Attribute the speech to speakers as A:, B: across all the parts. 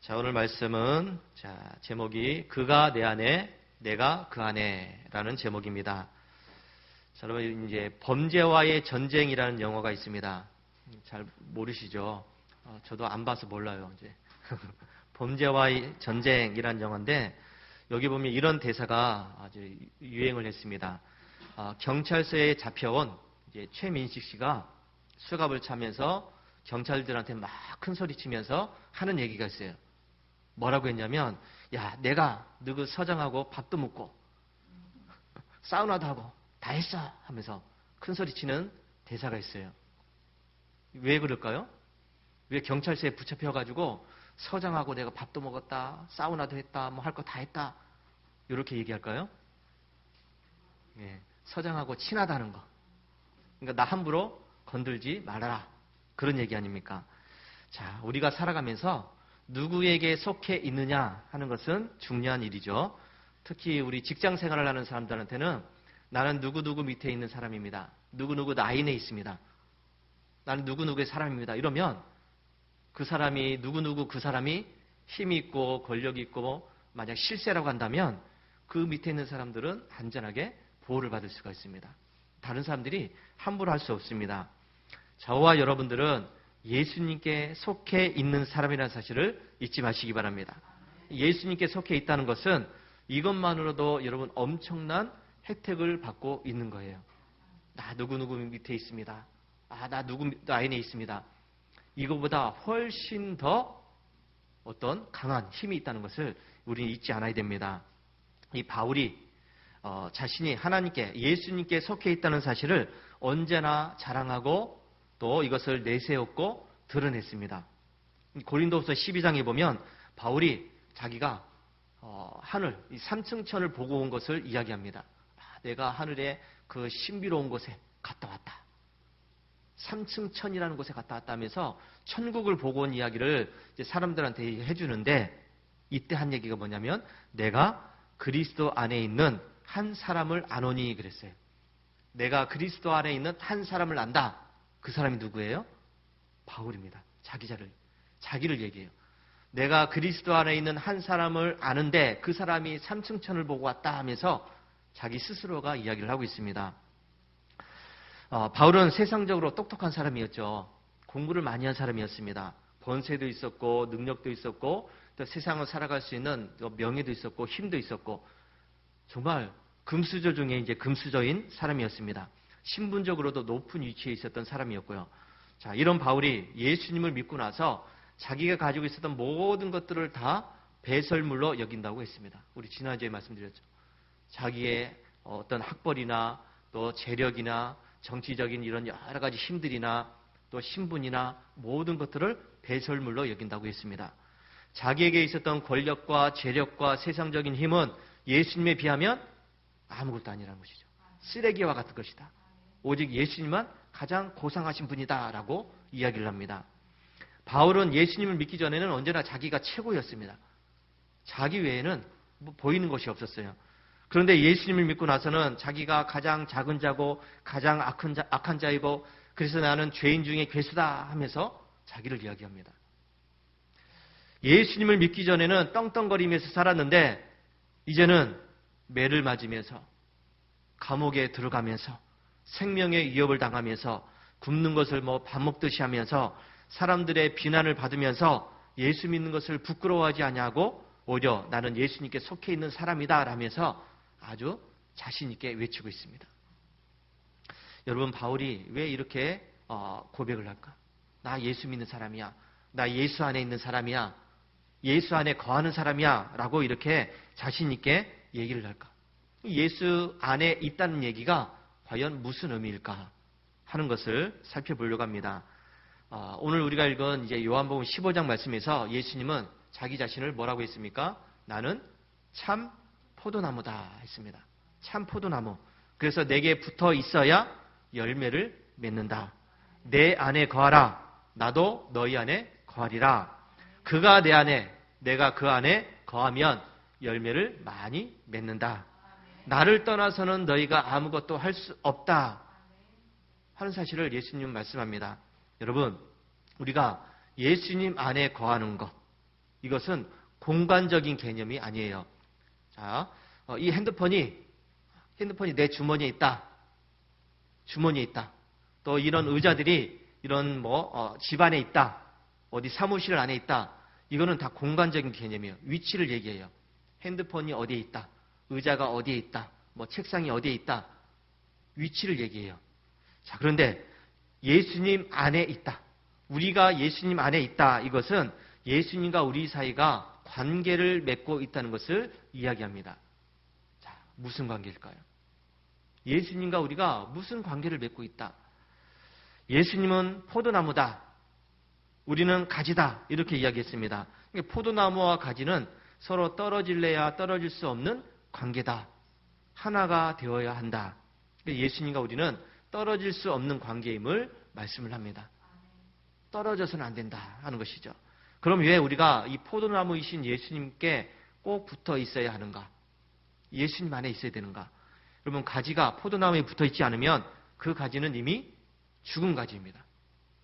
A: 자, 오늘 말씀은 제목이 그가 내 안에 내가 그 안에라는 제목입니다. 자, 여러분 이제 범죄와의 전쟁이라는 영화가 있습니다. 잘 모르시죠? 저도 안 봐서 몰라요. 이제 범죄와의 전쟁이라는 영화인데 여기 보면 이런 대사가 아주 유행을 했습니다. 경찰서에 잡혀온 이제 최민식 씨가 수갑을 차면서 경찰들한테 막 큰 소리 치면서 하는 얘기가 있어요. 뭐라고 했냐면, 야, 내가 너그 서장하고 밥도 먹고 사우나도 하고 다 했어 하면서 큰 소리 치는 대사가 있어요. 왜 그럴까요? 왜 경찰서에 붙잡혀가지고 서장하고 내가 밥도 먹었다, 사우나도 했다, 뭐 할 거 다 했다 이렇게 얘기할까요? 예, 서장하고 친하다는 거. 그러니까 나 함부로 건들지 말아라. 그런 얘기 아닙니까? 자, 우리가 살아가면서 누구에게 속해 있느냐 하는 것은 중요한 일이죠. 특히 우리 직장 생활을 하는 사람들한테는 나는 누구누구 밑에 있는 사람입니다. 누구누구 라인에 있습니다. 나는 누구누구의 사람입니다. 이러면 그 사람이 누구누구 그 사람이 힘이 있고 권력이 있고 만약 실세라고 한다면 그 밑에 있는 사람들은 안전하게 보호를 받을 수가 있습니다. 다른 사람들이 함부로 할 수 없습니다. 저와 여러분들은 예수님께 속해 있는 사람이라는 사실을 잊지 마시기 바랍니다. 예수님께 속해 있다는 것은 이것만으로도 여러분 엄청난 혜택을 받고 있는 거예요. 나 누구누구 밑에 있습니다. 나 누구 라인에 있습니다. 이거보다 훨씬 더 어떤 강한 힘이 있다는 것을 우리는 잊지 않아야 됩니다. 이 바울이 자신이 하나님께 예수님께 속해 있다는 사실을 언제나 자랑하고 또 이것을 내세웠고 드러냈습니다. 고린도후서 12장에 보면 바울이 자기가 하늘, 이 삼층천을 보고 온 것을 이야기합니다. 내가 하늘의 그 신비로운 곳에 갔다 왔다. 삼층천이라는 곳에 갔다 왔다 하면서 천국을 보고 온 이야기를 이제 사람들한테 해주는데 이때 한 얘기가 뭐냐면 내가 그리스도 안에 있는 한 사람을 아노니 그랬어요. 내가 그리스도 안에 있는 한 사람을 안다. 그 사람이 누구예요? 바울입니다. 자기를 얘기해요. 내가 그리스도 안에 있는 한 사람을 아는데 그 사람이 삼층천을 보고 왔다 하면서 자기 스스로가 이야기를 하고 있습니다. 바울은 세상적으로 똑똑한 사람이었죠. 공부를 많이 한 사람이었습니다. 번세도 있었고 능력도 있었고 또 세상을 살아갈 수 있는 명예도 있었고 힘도 있었고 정말 금수저 중에 이제 금수저인 사람이었습니다. 신분적으로도 높은 위치에 있었던 사람이었고요. 자, 이런 바울이 예수님을 믿고 나서 자기가 가지고 있었던 모든 것들을 다 배설물로 여긴다고 했습니다. 우리 지난주에 말씀드렸죠. 자기의 어떤 학벌이나 또 재력이나 정치적인 이런 여러 가지 힘들이나 또 신분이나 모든 것들을 배설물로 여긴다고 했습니다. 자기에게 있었던 권력과 재력과 세상적인 힘은 예수님에 비하면 아무것도 아니라는 것이죠. 쓰레기와 같은 것이다. 오직 예수님만 가장 고상하신 분이다라고 이야기를 합니다. 바울은 예수님을 믿기 전에는 언제나 자기가 최고였습니다. 자기 외에는 뭐 보이는 것이 없었어요. 그런데 예수님을 믿고 나서는 자기가 가장 작은 자고 가장 악한 자이고 그래서 나는 죄인 중에 괴수다 하면서 자기를 이야기합니다. 예수님을 믿기 전에는 떵떵거리면서 살았는데 이제는 매를 맞으면서 감옥에 들어가면서 생명의 위협을 당하면서 굶는 것을 밥 먹듯이 하면서 사람들의 비난을 받으면서 예수 믿는 것을 부끄러워하지 아니하고 오히려 나는 예수님께 속해 있는 사람이다 라면서 아주 자신 있게 외치고 있습니다. 여러분 바울이 왜 이렇게 고백을 할까? 나 예수 믿는 사람이야. 나 예수 안에 있는 사람이야. 예수 안에 거하는 사람이야 라고 이렇게 자신 있게 얘기를 할까? 예수 안에 있다는 얘기가 과연 무슨 의미일까 하는 것을 살펴보려고 합니다. 오늘 우리가 읽은 이제 요한복음 15장 말씀에서 예수님은 자기 자신을 뭐라고 했습니까? 나는 참 포도나무다 했습니다. 참 포도나무. 그래서 내게 붙어 있어야 열매를 맺는다. 내 안에 거하라. 나도 너희 안에 거하리라. 그가 내 안에 내가 그 안에 거하면 열매를 많이 맺는다. 나를 떠나서는 너희가 아무것도 할 수 없다 하는 사실을 예수님은 말씀합니다. 여러분, 우리가 예수님 안에 거하는 것, 이것은 공간적인 개념이 아니에요. 자, 이 핸드폰이 내 주머니에 있다. 주머니에 있다. 또 이런 의자들이 이런 집 안에 있다. 어디 사무실 안에 있다. 이거는 다 공간적인 개념이에요. 위치를 얘기해요. 핸드폰이 어디에 있다. 의자가 어디에 있다. 책상이 어디에 있다. 위치를 얘기해요. 자, 그런데 예수님 안에 있다. 우리가 예수님 안에 있다. 이것은 예수님과 우리 사이가 관계를 맺고 있다는 것을 이야기합니다. 자, 무슨 관계일까요? 예수님과 우리가 무슨 관계를 맺고 있다? 예수님은 포도나무다. 우리는 가지다. 이렇게 이야기했습니다. 포도나무와 가지는 서로 떨어질래야 떨어질 수 없는 관계다. 하나가 되어야 한다. 예수님과 우리는 떨어질 수 없는 관계임을 말씀을 합니다. 떨어져서는 안 된다 하는 것이죠. 그럼 왜 우리가 이 포도나무이신 예수님께 꼭 붙어 있어야 하는가? 예수님 안에 있어야 되는가? 여러분, 가지가 포도나무에 붙어 있지 않으면 그 가지는 이미 죽은 가지입니다.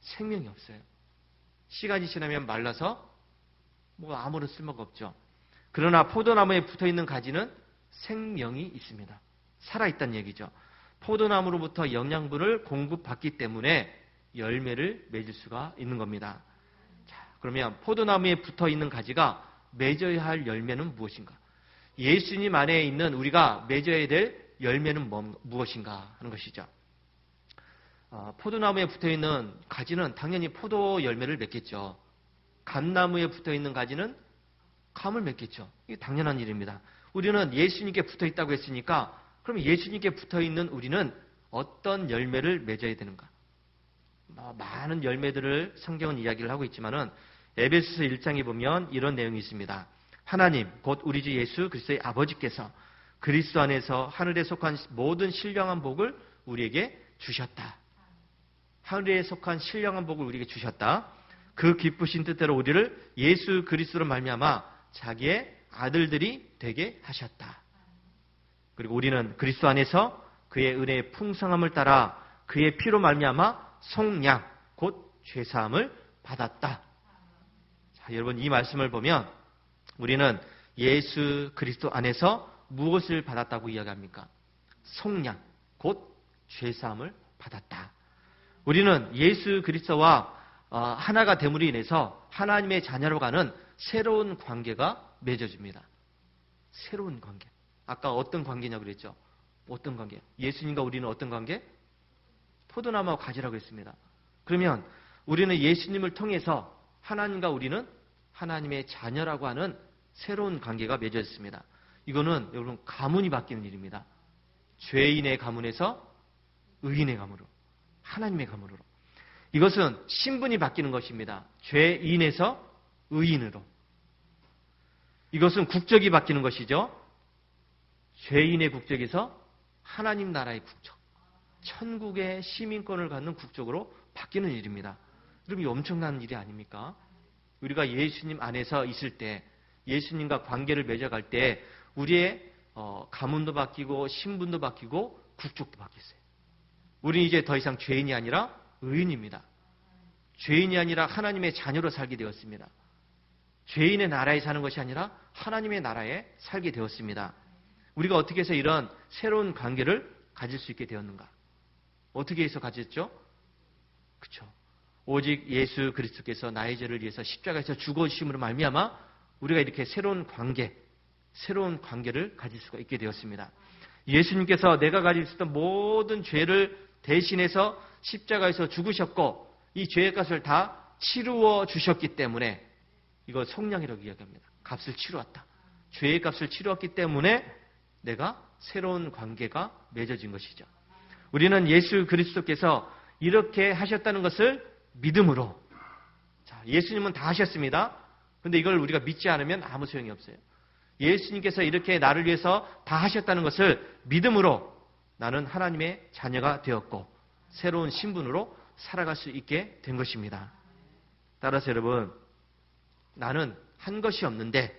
A: 생명이 없어요. 시간이 지나면 말라서 아무런 쓸모가 없죠. 그러나 포도나무에 붙어 있는 가지는 생명이 있습니다. 살아있다는 얘기죠. 포도나무로부터 영양분을 공급받기 때문에 열매를 맺을 수가 있는 겁니다. 자, 그러면 포도나무에 붙어 있는 가지가 맺어야 할 열매는 무엇인가? 예수님 안에 있는 우리가 맺어야 될 열매는 무엇인가 하는 것이죠. 포도나무에 붙어 있는 가지는 당연히 포도 열매를 맺겠죠. 감나무에 붙어 있는 가지는 감을 맺겠죠. 이게 당연한 일입니다. 우리는 예수님께 붙어 있다고 했으니까 그럼 예수님께 붙어 있는 우리는 어떤 열매를 맺어야 되는가? 많은 열매들을 성경은 이야기를 하고 있지만은 에베소서 1장에 보면 이런 내용이 있습니다. 하나님 곧 우리 주 예수 그리스도의 아버지께서 그리스도 안에서 하늘에 속한 모든 신령한 복을 우리에게 주셨다. 하늘에 속한 신령한 복을 우리에게 주셨다. 그 기쁘신 뜻대로 우리를 예수 그리스도로 말미암아 자기의 아들들이 되게 하셨다. 그리고 우리는 그리스도 안에서 그의 은혜의 풍성함을 따라 그의 피로 말미암아 속량 곧 죄사함을 받았다. 자, 여러분, 이 말씀을 보면 우리는 예수 그리스도 안에서 무엇을 받았다고 이야기합니까? 속량 곧 죄사함을 받았다. 우리는 예수 그리스도와 하나가 됨으로 인해서 하나님의 자녀로 가는 새로운 관계가 맺어집니다. 새로운 관계. 아까 어떤 관계냐고 그랬죠? 어떤 관계? 예수님과 우리는 어떤 관계? 포도나무와 가지라고 했습니다. 그러면 우리는 예수님을 통해서 하나님과 우리는 하나님의 자녀라고 하는 새로운 관계가 맺어졌습니다. 이거는 여러분 가문이 바뀌는 일입니다. 죄인의 가문에서 의인의 가문으로, 하나님의 가문으로. 이것은 신분이 바뀌는 것입니다. 죄인에서 의인으로. 이것은 국적이 바뀌는 것이죠. 죄인의 국적에서 하나님 나라의 국적, 천국의 시민권을 갖는 국적으로 바뀌는 일입니다. 여러분, 이 엄청난 일이 아닙니까? 우리가 예수님 안에서 있을 때, 예수님과 관계를 맺어갈 때 우리의 가문도 바뀌고 신분도 바뀌고 국적도 바뀌었어요. 우리는 이제 더 이상 죄인이 아니라 의인입니다. 죄인이 아니라 하나님의 자녀로 살게 되었습니다. 죄인의 나라에 사는 것이 아니라 하나님의 나라에 살게 되었습니다. 우리가 어떻게 해서 이런 새로운 관계를 가질 수 있게 되었는가? 어떻게 해서 가졌죠? 그렇죠. 오직 예수 그리스도께서 나의 죄를 위해서 십자가에서 죽어주심으로 말미암아 우리가 이렇게 새로운 관계를 가질 수가 있게 되었습니다. 예수님께서 내가 가질 수 있던 모든 죄를 대신해서 십자가에서 죽으셨고 이 죄의 값을 다 치루어 주셨기 때문에 이거 속량이라고 이야기합니다. 값을 치루었다. 죄의 값을 치루었기 때문에 내가 새로운 관계가 맺어진 것이죠. 우리는 예수 그리스도께서 이렇게 하셨다는 것을 믿음으로, 자, 예수님은 다 하셨습니다. 그런데 이걸 우리가 믿지 않으면 아무 소용이 없어요. 예수님께서 이렇게 나를 위해서 다 하셨다는 것을 믿음으로 나는 하나님의 자녀가 되었고 새로운 신분으로 살아갈 수 있게 된 것입니다. 따라서 여러분, 나는 한 것이 없는데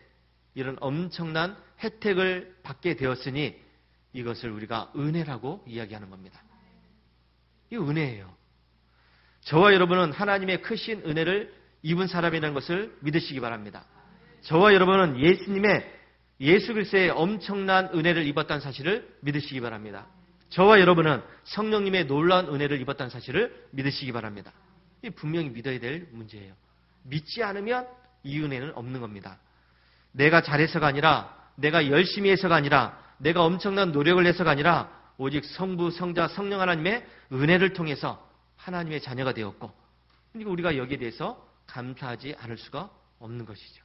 A: 이런 엄청난 혜택을 받게 되었으니 이것을 우리가 은혜라고 이야기하는 겁니다. 이 은혜예요. 저와 여러분은 하나님의 크신 은혜를 입은 사람이라는 것을 믿으시기 바랍니다. 저와 여러분은 예수 그리스도의 엄청난 은혜를 입었다는 사실을 믿으시기 바랍니다. 저와 여러분은 성령님의 놀라운 은혜를 입었다는 사실을 믿으시기 바랍니다. 이 분명히 믿어야 될 문제예요. 믿지 않으면 이 은혜는 없는 겁니다. 내가 잘해서가 아니라, 내가 열심히 해서가 아니라, 내가 엄청난 노력을 해서가 아니라 오직 성부, 성자, 성령 하나님의 은혜를 통해서 하나님의 자녀가 되었고, 그러니까 우리가 여기에 대해서 감사하지 않을 수가 없는 것이죠.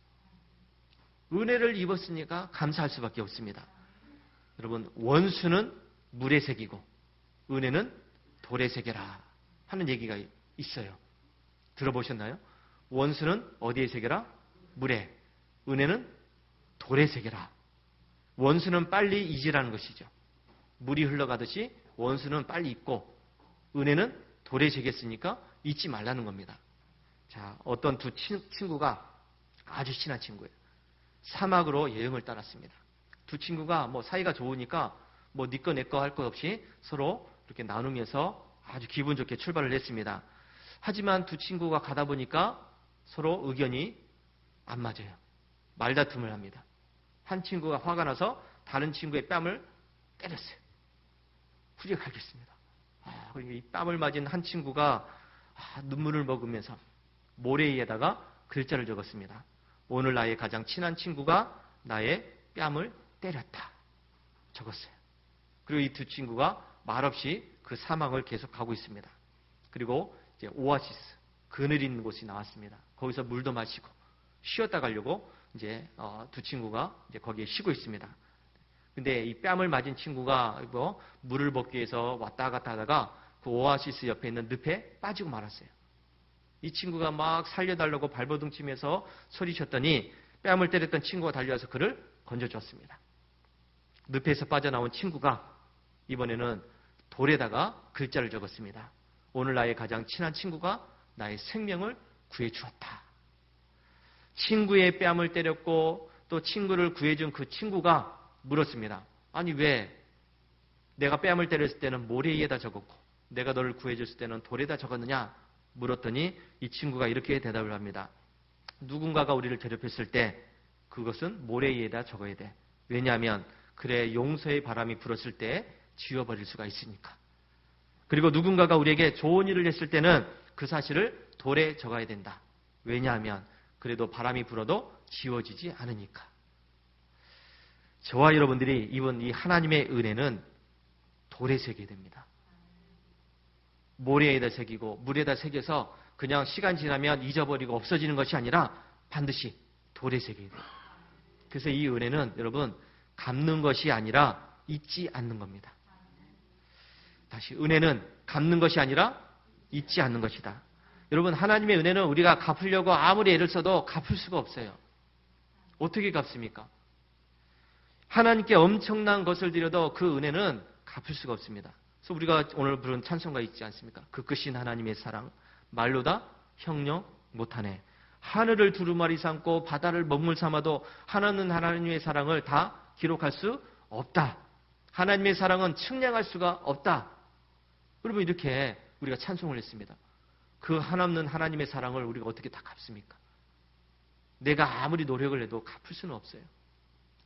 A: 은혜를 입었으니까 감사할 수밖에 없습니다. 여러분, 원수는 물에 새기고 은혜는 돌에 새겨라 하는 얘기가 있어요. 들어보셨나요? 원수는 어디에 새겨라? 물에. 은혜는 돌에 새겨라. 원수는 빨리 잊으라는 것이죠. 물이 흘러가듯이 원수는 빨리 잊고 은혜는 돌에 새겼으니까 잊지 말라는 겁니다. 자, 어떤 두 친구가 아주 친한 친구예요. 사막으로 여행을 따랐습니다. 두 친구가 뭐 사이가 좋으니까 뭐 네 거 내 거 할 것 없이 서로 이렇게 나누면서 아주 기분 좋게 출발을 했습니다. 하지만 두 친구가 가다 보니까 서로 의견이 안 맞아요. 말다툼을 합니다. 한 친구가 화가 나서 다른 친구의 뺨을 때렸어요. 후지가 갈겼습니다. 그리고 이 뺨을 맞은 한 친구가 눈물을 머금면서 모래 위에다가 글자를 적었습니다. 오늘 나의 가장 친한 친구가 나의 뺨을 때렸다. 적었어요. 그리고 이 두 친구가 말없이 그 사막을 계속 가고 있습니다. 그리고 이제 오아시스, 그늘 있는 곳이 나왔습니다. 거기서 물도 마시고 쉬었다 가려고 이제 두 친구가 이제 거기에 쉬고 있습니다. 근데 이 뺨을 맞은 친구가 물을 먹기 위해서 왔다 갔다 하다가 그 오아시스 옆에 있는 늪에 빠지고 말았어요. 이 친구가 막 살려달라고 발버둥 치면서 소리쳤더니 뺨을 때렸던 친구가 달려와서 그를 건져줬습니다. 늪에서 빠져나온 친구가 이번에는 돌에다가 글자를 적었습니다. 오늘 나의 가장 친한 친구가 나의 생명을 구해주었다. 친구의 뺨을 때렸고 또 친구를 구해준 그 친구가 물었습니다. 아니 왜 내가 뺨을 때렸을 때는 모래 위에다 적었고 내가 너를 구해줬을 때는 돌에다 적었느냐 물었더니 이 친구가 이렇게 대답을 합니다. 누군가가 우리를 괴롭혔을 때 그것은 모래 위에다 적어야 돼. 왜냐하면 그래 용서의 바람이 불었을 때 지워버릴 수가 있으니까. 그리고 누군가가 우리에게 좋은 일을 했을 때는 그 사실을 돌에 적어야 된다. 왜냐하면 그래도 바람이 불어도 지워지지 않으니까. 저와 여러분들이 입은 이 하나님의 은혜는 돌에 새겨야 됩니다. 모래에다 새기고 물에다 새겨서 그냥 시간 지나면 잊어버리고 없어지는 것이 아니라 반드시 돌에 새겨야 돼요. 그래서 이 은혜는 여러분 갚는 것이 아니라 잊지 않는 겁니다. 다시 은혜는 갚는 것이 아니라 잊지 않는 것이다. 여러분 하나님의 은혜는 우리가 갚으려고 아무리 애를 써도 갚을 수가 없어요. 어떻게 갚습니까? 하나님께 엄청난 것을 드려도 그 은혜는 갚을 수가 없습니다. 그래서 우리가 오늘 부른 찬송가 있지 않습니까? 그 끝인 하나님의 사랑 말로 다 형용 못하네. 하늘을 두루마리 삼고 바다를 먹물 삼아도 하나는 하나님의 사랑을 다 기록할 수 없다. 하나님의 사랑은 측량할 수가 없다. 여러분 이렇게 우리가 찬송을 했습니다. 그 한없는 하나님의 사랑을 우리가 어떻게 다 갚습니까? 내가 아무리 노력을 해도 갚을 수는 없어요.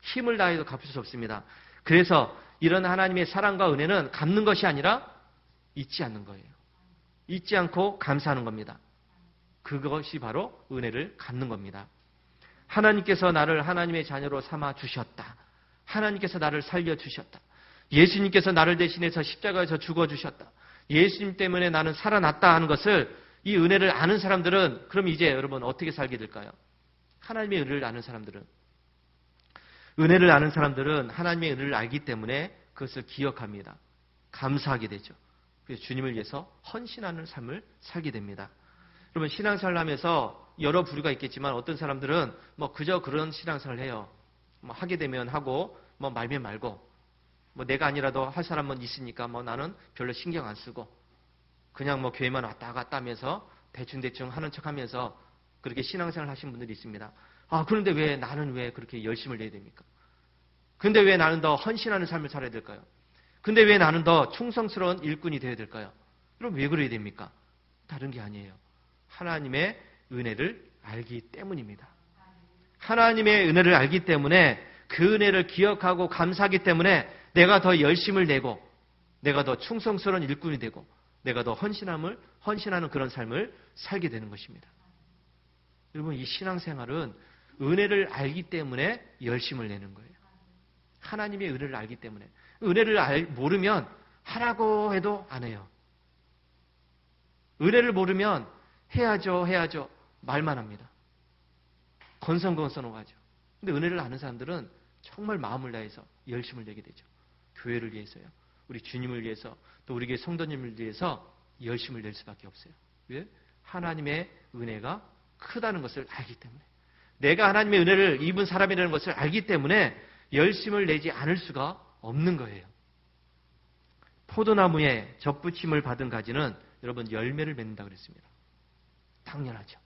A: 힘을 다해도 갚을 수 없습니다. 그래서 이런 하나님의 사랑과 은혜는 갚는 것이 아니라 잊지 않는 거예요. 잊지 않고 감사하는 겁니다. 그것이 바로 은혜를 갚는 겁니다. 하나님께서 나를 하나님의 자녀로 삼아 주셨다. 하나님께서 나를 살려주셨다. 예수님께서 나를 대신해서 십자가에서 죽어주셨다. 예수님 때문에 나는 살아났다 하는 것을 이 은혜를 아는 사람들은 그럼 이제 여러분 어떻게 살게 될까요? 하나님의 은혜를 아는 사람들은 은혜를 아는 사람들은 하나님의 은혜를 알기 때문에 그것을 기억합니다. 감사하게 되죠. 그래서 주님을 위해서 헌신하는 삶을 살게 됩니다. 여러분 신앙생활을 하면서 여러 부류가 있겠지만 어떤 사람들은 뭐 그저 그런 신앙생활을 해요. 뭐 하게 되면 하고 뭐 말면 말고 뭐 내가 아니라도 할 사람은 있으니까 뭐 나는 별로 신경 안 쓰고 그냥 뭐 교회만 왔다 갔다 하면서 대충대충 하는 척하면서 그렇게 신앙생활을 하신 분들이 있습니다. 그런데 왜 나는 왜 그렇게 열심을 내야 됩니까? 근데 왜 나는 더 헌신하는 삶을 살아야 될까요? 근데 왜 나는 더 충성스러운 일꾼이 되어야 될까요? 그럼 왜 그래야 됩니까? 다른 게 아니에요. 하나님의 은혜를 알기 때문입니다. 하나님의 은혜를 알기 때문에 그 은혜를 기억하고 감사하기 때문에 내가 더 열심을 내고 내가 더 충성스러운 일꾼이 되고 내가 더 헌신하는 그런 삶을 살게 되는 것입니다. 여러분, 이 신앙생활은 은혜를 알기 때문에 열심을 내는 거예요. 하나님의 은혜를 알기 때문에. 은혜를 모르면 하라고 해도 안 해요. 은혜를 모르면 해야죠 말만 합니다. 건성건성하죠. 근데 은혜를 아는 사람들은 정말 마음을 다해서 열심을 내게 되죠. 교회를 위해서요. 우리 주님을 위해서, 또 우리 교회 성도님을 위해서 열심을 낼 수밖에 없어요. 왜? 하나님의 은혜가 크다는 것을 알기 때문에. 내가 하나님의 은혜를 입은 사람이라는 것을 알기 때문에 열심을 내지 않을 수가 없는 거예요. 포도나무에 접붙임을 받은 가지는 여러분 열매를 맺는다고 그랬습니다. 당연하죠.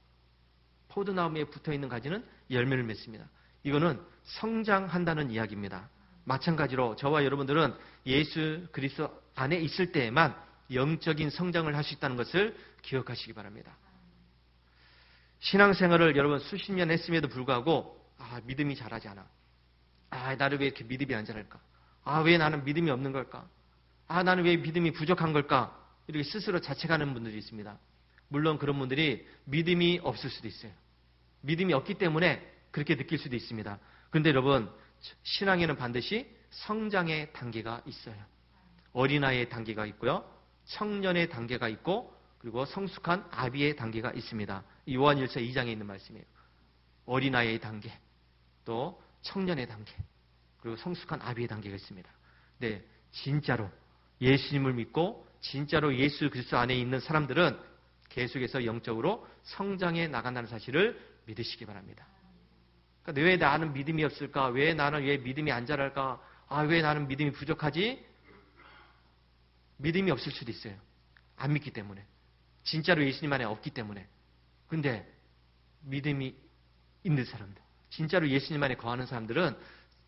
A: 포도나무에 붙어있는 가지는 열매를 맺습니다. 이거는 성장한다는 이야기입니다. 마찬가지로 저와 여러분들은 예수 그리스도 안에 있을 때에만 영적인 성장을 할 수 있다는 것을 기억하시기 바랍니다. 신앙생활을 여러분 수십 년 했음에도 불구하고 믿음이 자라지 않아. 나를 왜 이렇게 믿음이 안 자랄까? 왜 나는 믿음이 없는 걸까? 나는 왜 믿음이 부족한 걸까? 이렇게 스스로 자책하는 분들이 있습니다. 물론 그런 분들이 믿음이 없을 수도 있어요. 믿음이 없기 때문에 그렇게 느낄 수도 있습니다. 그런데 여러분, 신앙에는 반드시 성장의 단계가 있어요. 어린아이의 단계가 있고요. 청년의 단계가 있고, 그리고 성숙한 아비의 단계가 있습니다. 요한일서 2장에 있는 말씀이에요. 어린아이의 단계, 또 청년의 단계, 그리고 성숙한 아비의 단계가 있습니다. 네, 진짜로 예수님을 믿고 진짜로 예수 그리스도 안에 있는 사람들은 계속해서 영적으로 성장해 나간다는 사실을 믿으시기 바랍니다. 그러니까 왜 나는 믿음이 없을까? 왜 믿음이 안 자랄까? 왜 나는 믿음이 부족하지? 믿음이 없을 수도 있어요. 안 믿기 때문에. 진짜로 예수님 안에 없기 때문에. 근데 믿음이 있는 사람들, 진짜로 예수님 안에 거하는 사람들은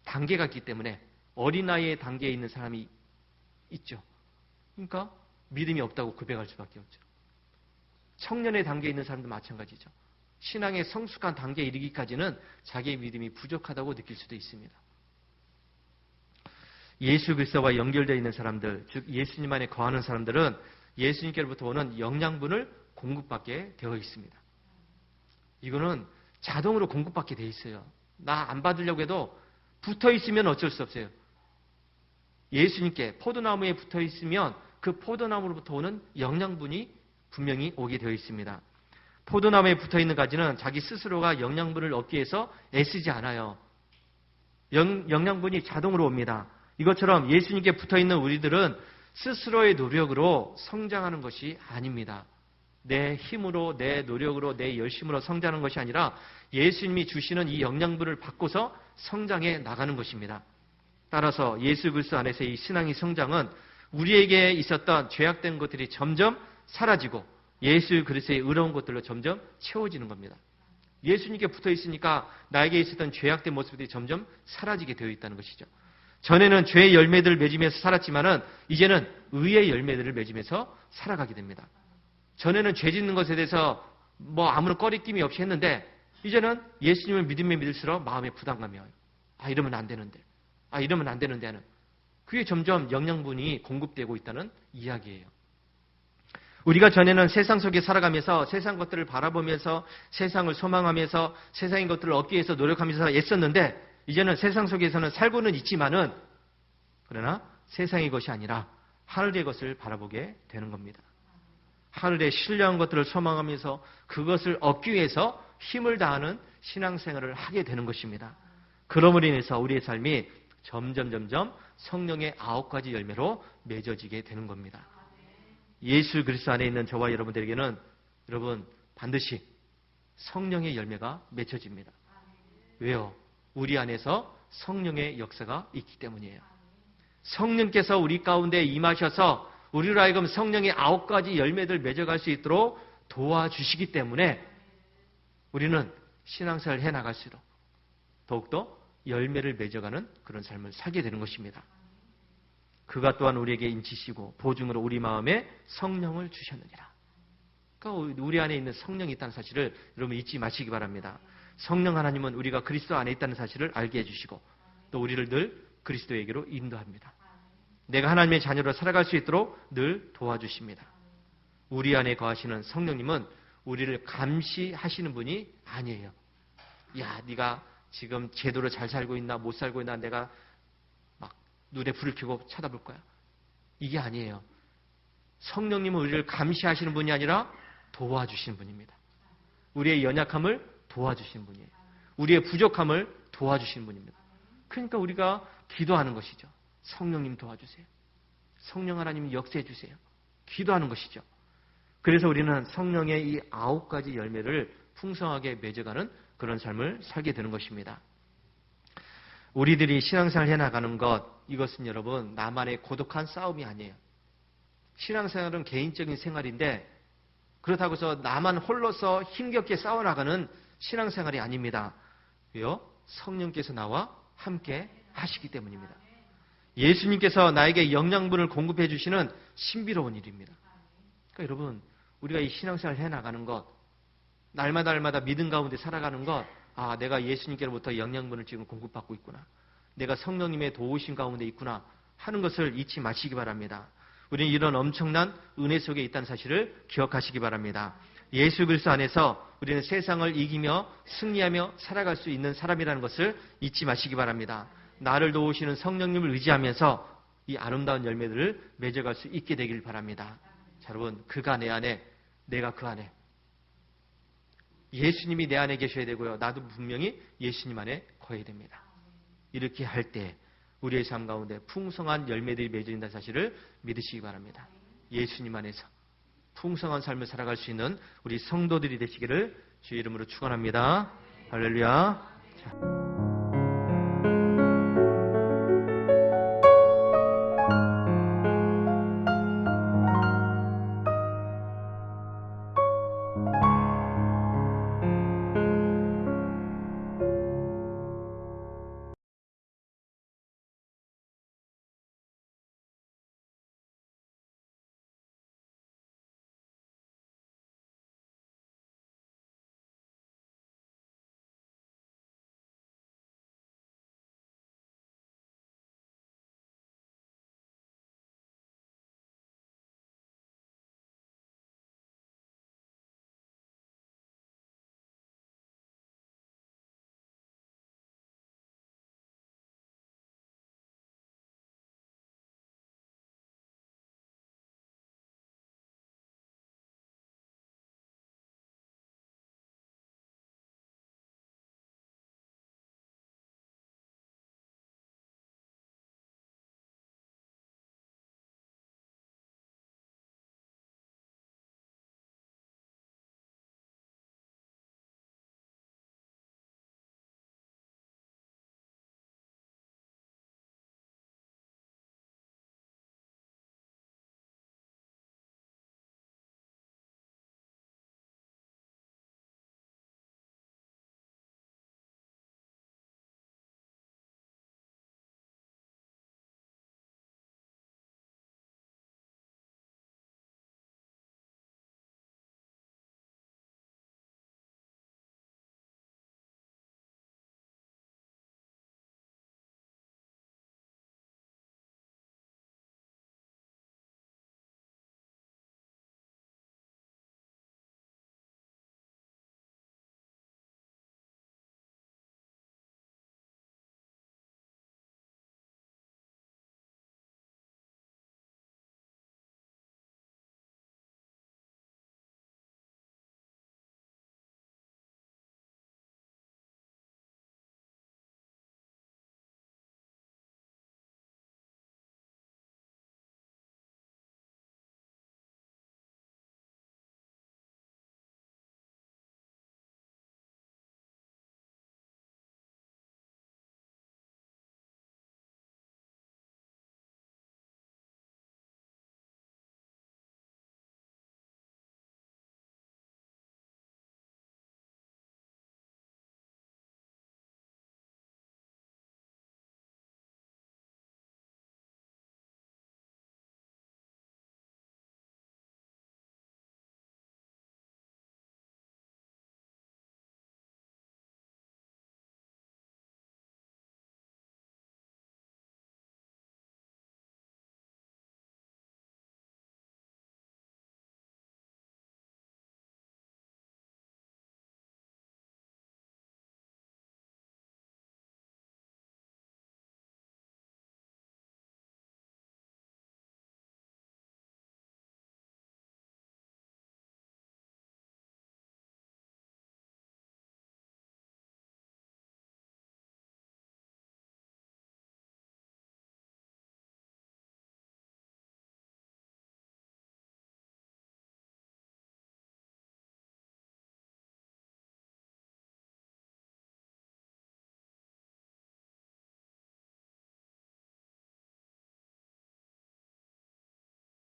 A: 단계가 있기 때문에 어린아이의 단계에 있는 사람이 있죠. 그러니까 믿음이 없다고 고백할 수밖에 없죠. 청년의 단계에 있는 사람도 마찬가지죠. 신앙의 성숙한 단계에 이르기까지는 자기의 믿음이 부족하다고 느낄 수도 있습니다. 예수 그리스도와 연결되어 있는 사람들, 즉 예수님 안에 거하는 사람들은 예수님께로부터 오는 영양분을 공급받게 되어 있습니다. 이거는 자동으로 공급받게 되어 있어요. 나 안 받으려고 해도 붙어 있으면 어쩔 수 없어요. 예수님께 포도나무에 붙어 있으면 그 포도나무로부터 오는 영양분이 분명히 오게 되어 있습니다. 포도나무에 붙어 있는 가지는 자기 스스로가 영양분을 얻기 위해서 애쓰지 않아요. 영양분이 자동으로 옵니다. 이것처럼 예수님께 붙어 있는 우리들은 스스로의 노력으로 성장하는 것이 아닙니다. 내 힘으로, 내 노력으로, 내 열심으로 성장하는 것이 아니라 예수님이 주시는 이 영양분을 받고서 성장해 나가는 것입니다. 따라서 예수 그리스도 안에서 이 신앙의 성장은 우리에게 있었던 죄악된 것들이 점점 사라지고 예수 그리스도의 의로운 것들로 점점 채워지는 겁니다. 예수님께 붙어 있으니까 나에게 있었던 죄악된 모습들이 점점 사라지게 되어 있다는 것이죠. 전에는 죄의 열매들을 맺으면서 살았지만은 이제는 의의 열매들을 맺으면서 살아가게 됩니다. 전에는 죄 짓는 것에 대해서 아무런 꺼리낌이 없이 했는데 이제는 예수님을 믿을수록 마음에 부담감이 와요. 이러면 안 되는데. 이러면 안 되는데 하는. 그게 점점 영양분이 공급되고 있다는 이야기예요. 우리가 전에는 세상 속에 살아가면서 세상 것들을 바라보면서 세상을 소망하면서 세상의 것들을 얻기 위해서 노력하면서 애썼는데 이제는 세상 속에서는 살고는 있지만은 그러나 세상의 것이 아니라 하늘의 것을 바라보게 되는 겁니다. 하늘의 신령한 것들을 소망하면서 그것을 얻기 위해서 힘을 다하는 신앙생활을 하게 되는 것입니다. 그러므로 인해서 우리의 삶이 점점 성령의 9가지 열매로 맺어지게 되는 겁니다. 예수 그리스도 안에 있는 저와 여러분들에게는 여러분 반드시 성령의 열매가 맺혀집니다. 왜요? 우리 안에서 성령의 역사가 있기 때문이에요. 성령께서 우리 가운데 임하셔서 우리로 하여금 성령의 9가지 열매들 맺어갈 수 있도록 도와주시기 때문에 우리는 신앙생활을 해나갈수록 더욱더 열매를 맺어가는 그런 삶을 살게 되는 것입니다. 그가 또한 우리에게 인치시고 보증으로 우리 마음에 성령을 주셨느니라. 그러니까 우리 안에 있는 성령이 있다는 사실을 여러분 잊지 마시기 바랍니다. 성령 하나님은 우리가 그리스도 안에 있다는 사실을 알게 해주시고 또 우리를 늘 그리스도에게로 인도합니다. 내가 하나님의 자녀로 살아갈 수 있도록 늘 도와주십니다. 우리 안에 거하시는 성령님은 우리를 감시하시는 분이 아니에요. 야, 네가 지금 제대로 잘 살고 있나 못 살고 있나 내가 막 눈에 불을 켜고 쳐다볼 거야. 이게 아니에요. 성령님은 우리를 감시하시는 분이 아니라 도와주시는 분입니다. 우리의 연약함을 도와주시는 분이에요. 우리의 부족함을 도와주시는 분입니다. 그러니까 우리가 기도하는 것이죠. 성령님 도와주세요. 성령 하나님 역사해 주세요. 기도하는 것이죠. 그래서 우리는 성령의 이 9가지 열매를 풍성하게 맺어가는 그런 삶을 살게 되는 것입니다. 우리들이 신앙생활 해나가는 것, 이것은 여러분 나만의 고독한 싸움이 아니에요. 신앙생활은 개인적인 생활인데 그렇다고 해서 나만 홀로서 힘겹게 싸워나가는 신앙생활이 아닙니다. 왜요? 성령께서 나와 함께 하시기 때문입니다. 예수님께서 나에게 영양분을 공급해 주시는 신비로운 일입니다. 그러니까 여러분, 우리가 이 신앙생활 해나가는 것, 날마다 믿음 가운데 살아가는 것, 아, 내가 예수님께로부터 영양분을 지금 공급받고 있구나. 내가 성령님의 도우심 가운데 있구나 하는 것을 잊지 마시기 바랍니다. 우리는 이런 엄청난 은혜 속에 있다는 사실을 기억하시기 바랍니다. 예수 그리스도 안에서 우리는 세상을 이기며 승리하며 살아갈 수 있는 사람이라는 것을 잊지 마시기 바랍니다. 나를 도우시는 성령님을 의지하면서 이 아름다운 열매들을 맺어갈 수 있게 되길 바랍니다. 자, 여러분, 그가 내 안에, 내가 그 안에. 예수님이 내 안에 계셔야 되고요. 나도 분명히 예수님 안에 거해야 됩니다. 이렇게 할 때 우리의 삶 가운데 풍성한 열매들이 맺어진다는 사실을 믿으시기 바랍니다. 예수님 안에서 풍성한 삶을 살아갈 수 있는 우리 성도들이 되시기를 주의 이름으로 축원합니다. 할렐루야. 자.